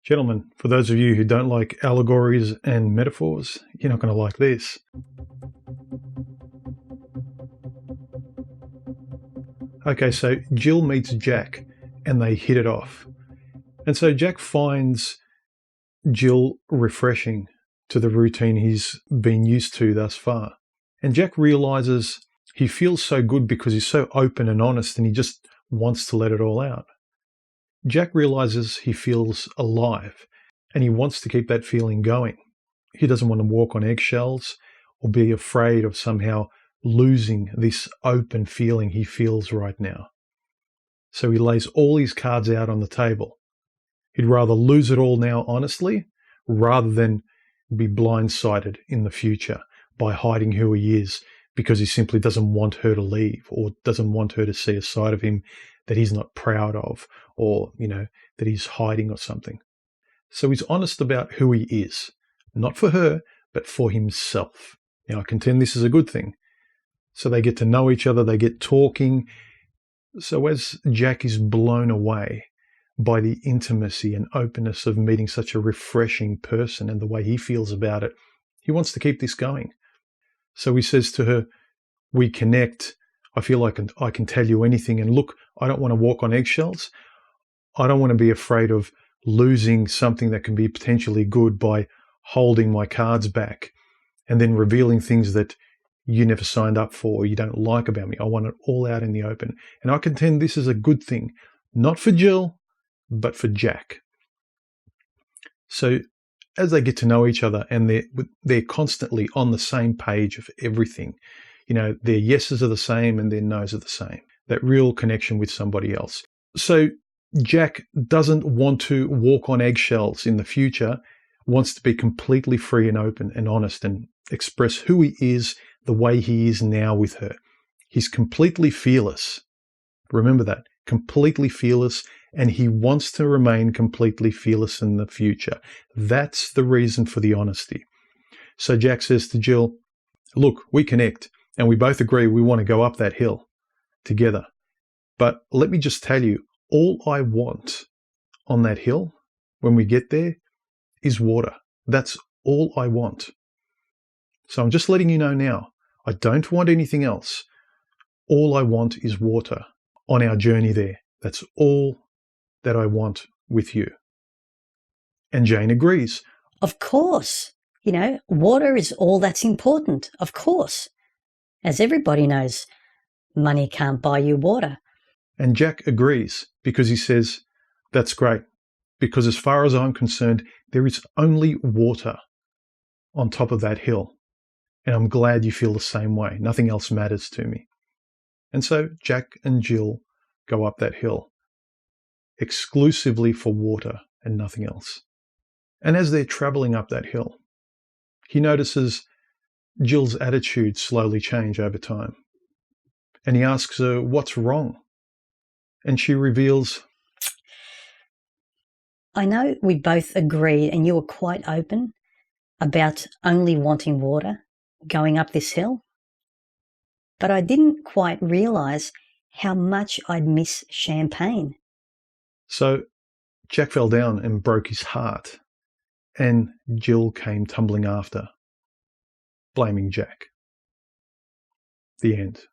Gentlemen, for those of you who don't like allegories and metaphors, you're not going to like this. Okay, so Jill meets Jack and they hit it off. And so Jack finds Jill refreshing to the routine he's been used to thus far. And Jack realizes he feels so good because he's so open and honest and he just wants to let it all out. Jack realizes he feels alive and he wants to keep that feeling going. He doesn't want to walk on eggshells or be afraid of somehow losing this open feeling he feels right now. So he lays all his cards out on the table. He'd rather lose it all now honestly rather than be blindsided in the future by hiding who he is because he simply doesn't want her to leave or doesn't want her to see a side of him that he's not proud of or, that he's hiding or something. So he's honest about who he is, not for her, but for himself. Now, I contend this is a good thing. So they get to know each other, they get talking. So as Jack is blown away by the intimacy and openness of meeting such a refreshing person and the way he feels about it, he wants to keep this going. So he says to her, "We connect. I feel like I can tell you anything. And look, I don't want to walk on eggshells. I don't want to be afraid of losing something that can be potentially good by holding my cards back and then revealing things that you never signed up for or you don't like about me. I want it all out in the open." And I contend this is a good thing, not for Jill, but for Jack. So as they get to know each other and they're constantly on the same page of everything, their yeses are the same and their nos are the same. That real connection with somebody else. So Jack doesn't want to walk on eggshells in the future, wants to be completely free and open and honest and express who he is the way he is now with her. He's completely fearless. Remember that, completely fearless, and he wants to remain completely fearless in the future. That's the reason for the honesty. So Jack says to Jill, "Look, we connect, and we both agree we want to go up that hill together. But let me just tell you, all I want on that hill when we get there is water. That's all I want. So I'm just letting you know now, I don't want anything else. All I want is water on our journey there. That's all that I want with you." And Jane agrees. Of course. Water is all that's important. Of course. As everybody knows, money can't buy you water. And Jack agrees because he says, "That's great, because as far as I'm concerned, there is only water on top of that hill. And I'm glad you feel the same way. Nothing else matters to me." And so Jack and Jill go up that hill exclusively for water and nothing else. And as they're traveling up that hill, he notices Jill's attitude slowly change over time. And he asks her, "What's wrong?" And she reveals, "I know we both agreed and you were quite open about only wanting water going up this hill, but I didn't quite realize how much I'd miss champagne." So Jack fell down and broke his heart, and Jill came tumbling after, blaming Jack. The end.